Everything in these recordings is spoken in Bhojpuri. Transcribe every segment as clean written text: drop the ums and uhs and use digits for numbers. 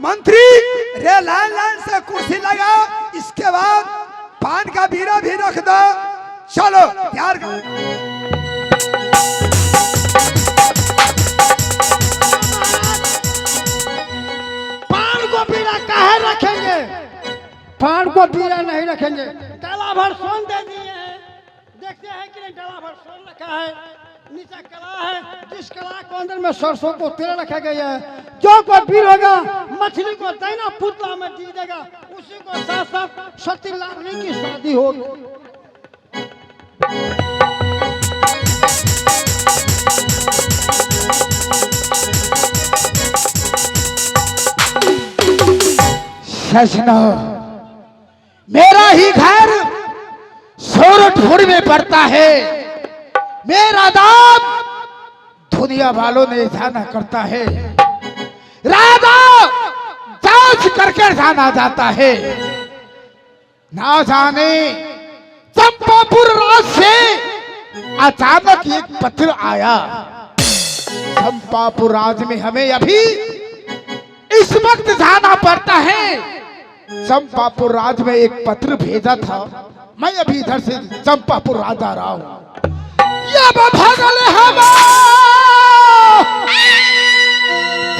मंत्री रे लाइन लाइन से कुर्सी लगाओ, इसके बाद पान का बीड़ा भी रख दो। चलो तैयार करो। पान को बीड़ा काहे रखेंगे? पान को बीड़ा नहीं रखेंगे। डाला भर सोन दे दिए हैं, देखते हैं कि नहीं डाला भर सोन रखा है। नीचे कला है, जिस कला के अंदर में सरसों को तेल रखा गया है। जो कोई पीर होगा मछली को दैना पुतला में दी देगा, उसी को साथ साथ सती लाडली की शादी होगी। सजना, मेरा ही घर सोरठपुर में पड़ता है। मेरा नाम दुनिया वालों ने जाना करता है, राजा जांच करके जाना जाता है। ना जाने चंपापुर राज से अचानक एक पत्र आया। चंपापुर राज में हमें अभी इस वक्त जाना पड़ता है। चंपापुर राज में एक पत्र भेजा था, मैं अभी इधर से चंपापुर राज आ रहा हूं। ये भगल हवा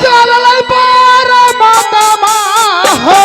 चलल बार मातमा हो।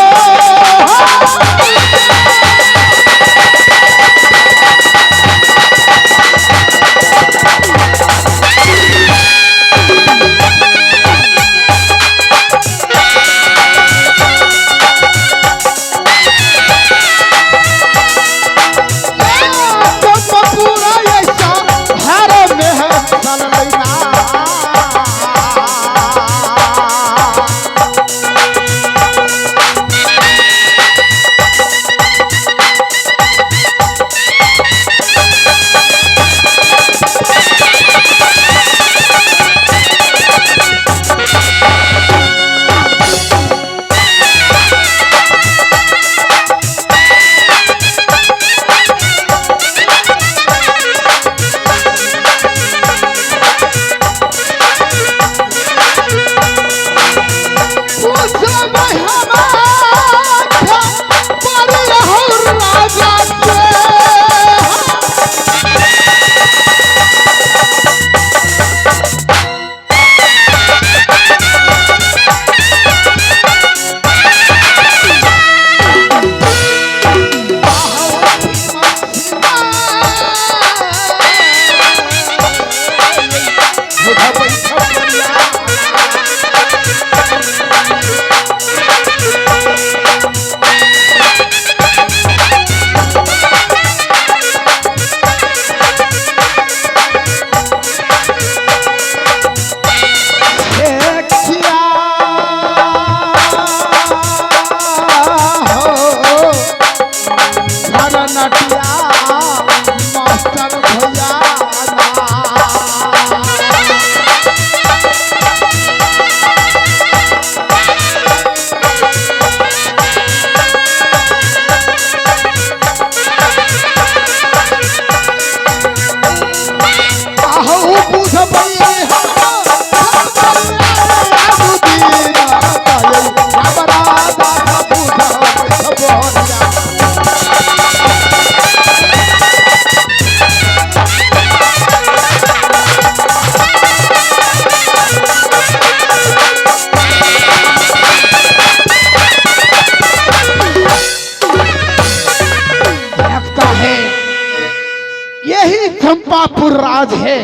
चंपापुर राज है।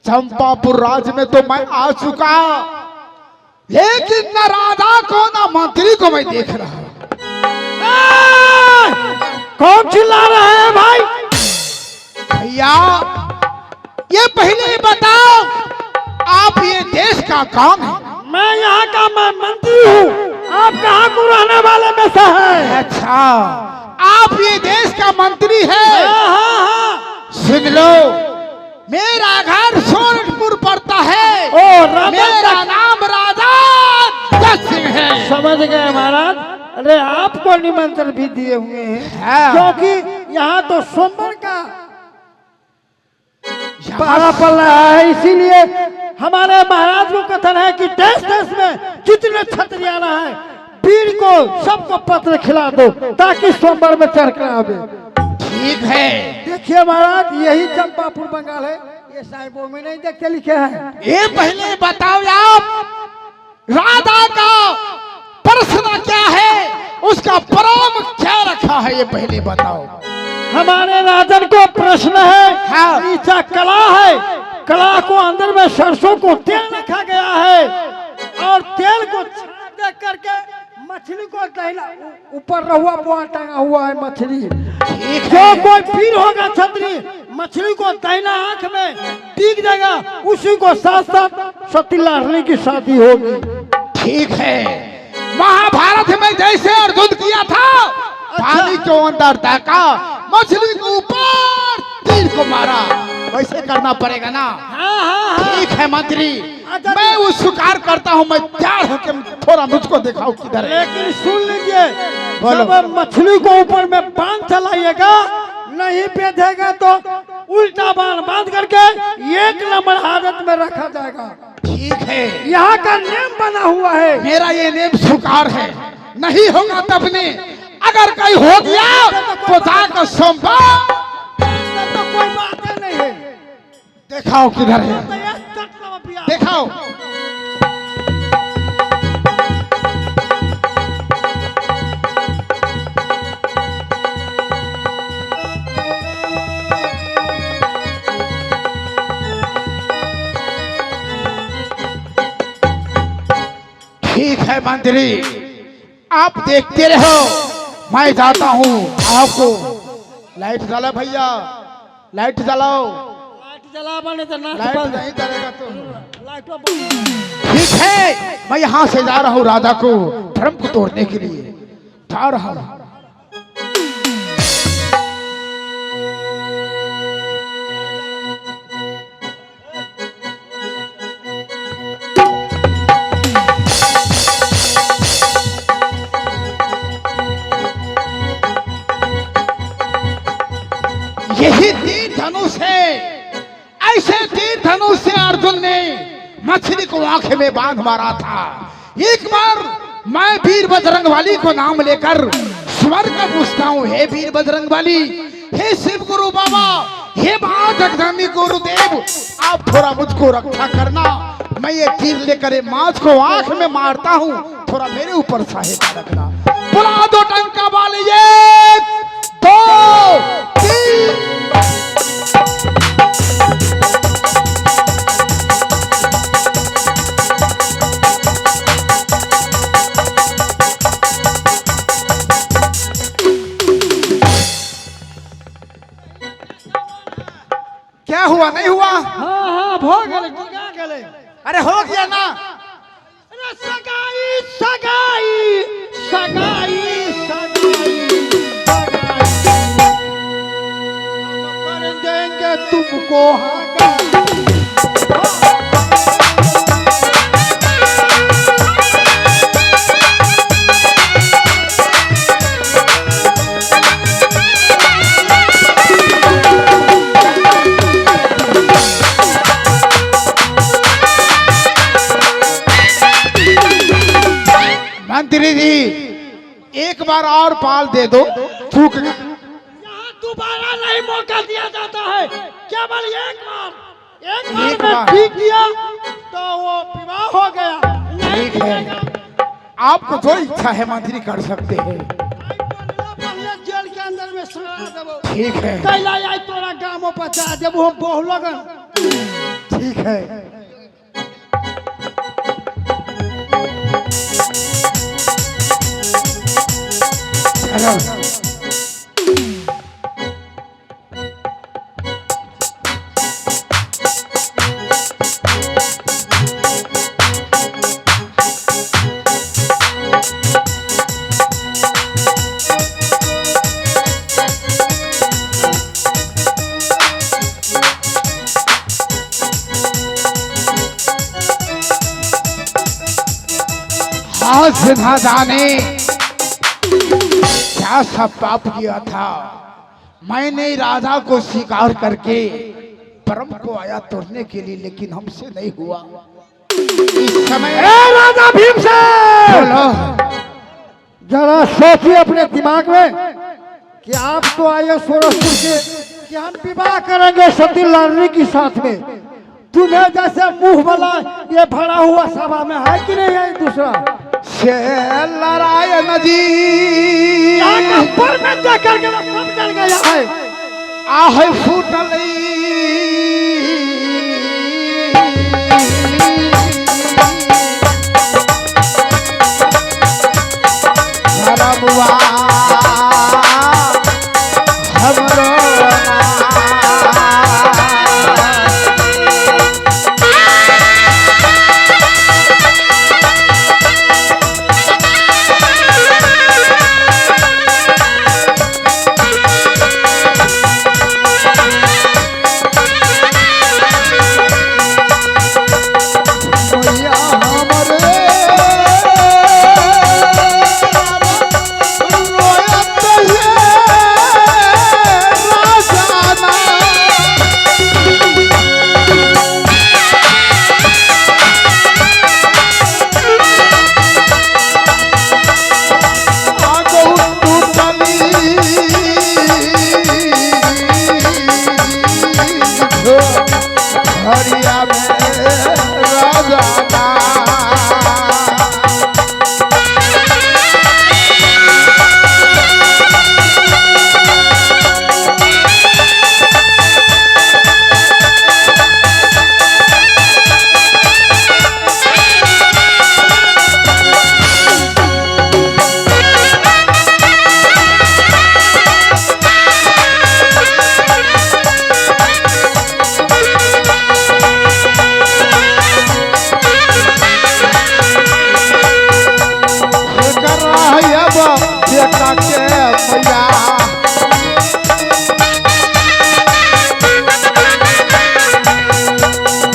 चंपापुर राज में तो मैं आ चुका, लेकिन न राजा को न मंत्री को मैं देख रहा हूं। कौन चिल्ला रहे हैं भाई? भैया ये पहले बताओ, आप ये देश का कौन है? मैं यहाँ का मैं मंत्री हूँ। आप कहाँ को रहने वाले में से हैं? अच्छा, आप ये देश का मंत्री है? हाँ। सुन लो, मेरा घर सोरठपुर पड़ता है। मेरा नाम राजा जस सिंह है। समझ गए महाराज। अरे आपको निमंत्रण भी दिए हुए हैं, क्योंकि यहाँ तो सोमवार का पाला पड़ रहा है, इसीलिए हमारे महाराज को कथन है कि देश देश में जितने क्षत्रियाना है वीर को सबको पत्र खिला दो ताकि सोमवार में चढ़कर आवे। ठीक है। देखिए महाराज यही चंपापुर बंगाल है, ये साहिबों में नहीं देखते लिखे हैं। ये पहले बताओ आप राधा का प्रश्न क्या है, उसका परम क्या रखा है, ये पहले बताओ। हमारे राजन को प्रश्न है, हाँ। नीचा कला है, कला को अंदर में सरसों को तेल रखा गया है और तेल को छाप दे करके मछली को दहिना ऊपर रहुआ बुआ टंगा हुआ है मछली। जो कोई पीर होगा छतरी मछली को दहिना आंख में टीक देगा उसी को साथ साथ सती लाडली की शादी होगी। ठीक है। महाभारत में जैसे अर्जुन किया था, पानी के अंदर ताका मछली के ऊपर तीर को मारा, वैसे करना पड़ेगा ना। ठीक है मंत्री, मैं वो स्वीकार करता हूँ, मैं तैयार होकर थोड़ा मुझको दिखाओ किधर है। लेकिन सुन लीजिए, जब मछली को ऊपर में बांध चलाइएगा नहीं बेधेगा तो उल्टा बांध बांध करके 1 नंबर हालत में रखा जाएगा। ठीक है, यहाँ का नियम बना हुआ है। मेरा ये नियम स्वीकार है। नहीं होगा तब ने, अगर कहीं हो गया तो जाकर सोमवार तो कोई बात नहीं है। दिखाओ किधर है, दिखाओ। ठीक है मंत्री, आप देखते रहो, मैं जाता हूँ। आपको लाइट जला भैया, लाइट जलाओ। लाइट जला बने तो नाच लाइट बंद। नहीं जलेगा तो। लाइट बंद। ठीक है, मैं यहाँ से जा रहा हूँ राधा को धर्म को तोड़ने के लिए जा रहा हूँ। यही तीर धनुष है, ऐसे तीर धनुष से अर्जुन ने मछली को आंखें में बांध मारा था। एक बार मैं वीर बजरंगबली को नाम लेकर स्वर्ग का पूछता हूँ, हे वीर बजरंगबली, हे शिव गुरु बाबा, हे महाजगदम्बी गुरुदेव, आप थोड़ा मुझको रक्षा करना। मैं ये तीर लेकर माछ को आंख में मारता हूँ, थोड़ा मेरे ऊपर सहायता रखना। बुला दो टंका वाले, 1 2 3। क्या हुआ, नहीं हुआ? हाँ हो गए, क्या गले? अरे हो गया ना। अरे सगाई सगाई सगाई सगाई कर देंगे तुमको मंत्री जी, एक बार और पाल दे दो, थूक। यहाँ दोबारा नहीं मौका दिया जाता है, केवल एक बार एक में बार। ठीक किया तो वो विवाह हो गया। नहीं ठीक है, किया आपको जो इच्छा है मंत्री कर सकते हैं। पहले जेल के अंदर में सड़ा देबो। ठीक है, कैला आई तोरा गाँव पर जा देबो बहु लगन। ठीक है। चलो। आज ना जाने क्या सब पाप किया था। मैंने राधा को स्वीकार करके परम को आया तोड़ने के लिए, लेकिन हमसे नहीं हुआ। इस समय राजा भीमसेन, बोलो। जरा सोचिए अपने दिमाग में कि आप तो आए सोरठपुर के कि हम विवाह करेंगे सती लाडली के साथ में। तुम्हें जैसे मुंह वाला ये भरा हुआ सभा में है कि नहीं है दूसरा से नारायण जी पर में देख करके सब डर गया है। आहे फूटल रबुआ हमरो हरिया में राजा बेटा के मैया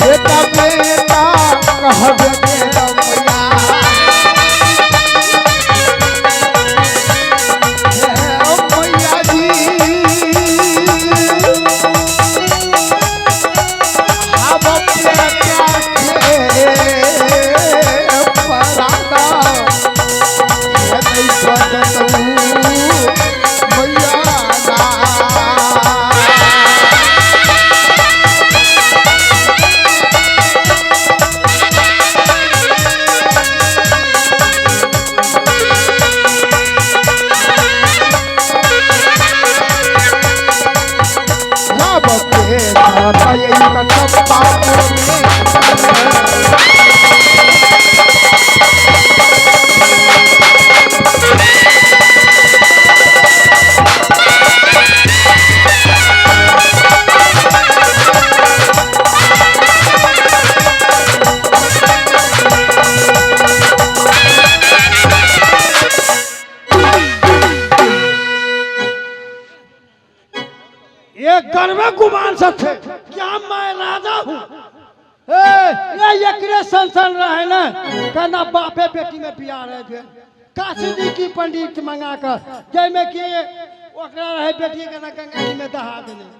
बेटा बेटा कहबे के मैया मैया जी हम बेटा के परादा नहीं बदलू मैया ना बके ना ये कटप्पा ये गर्व गुमान से थे क्या मैं राजा हूँ। ये एकरे संसन रहे ना कहना बापे बेटी में बिया रहे थे काशी जी की पंडित मंगा कर जय में कि ओकरा रहे बेटी के ना गंगा जी में दहा देने।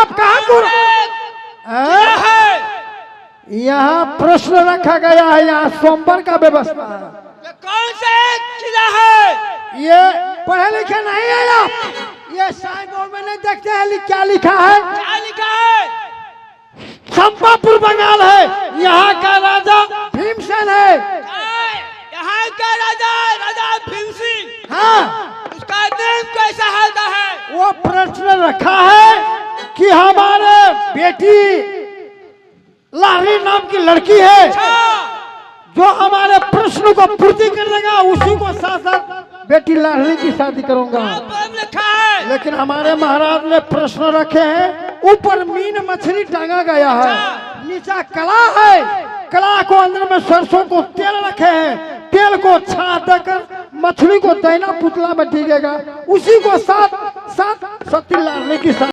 आप कहाँ को यहाँ प्रश्न रखा गया है, यहाँ सोमवार का व्यवस्था है। ये कौन सा किला है? ये पढ़े लिखे नहीं है आप, ये साइन बोर्ड में नहीं देखते हैं क्या लिखा है? क्या लिखा है? चंपापुर बंगाल है, यहाँ का राजा भीमसेन है। यहाँ का राजा राजा भीम सिंह। हाँ, उसका नाम कैसा होता है? वो प्रश्न रखा है कि हमारे बेटी लाहरी नाम की लड़की है, जो हमारे प्रश्न को पूर्ति कर देगा उसी को साथ साथ बेटी लाहरी की शादी करूंगा। लिखा है। लेकिन हमारे महाराज ने प्रश्न रखे हैं, ऊपर मीन मछली टांगा गया है, नीचा कला है, कला को अंदर में सरसों को तेल रखे हैं, तेल को छाप देकर मछली को दैना पुतला में टिकेगा, उसी को साथ साथ सती लाहरी की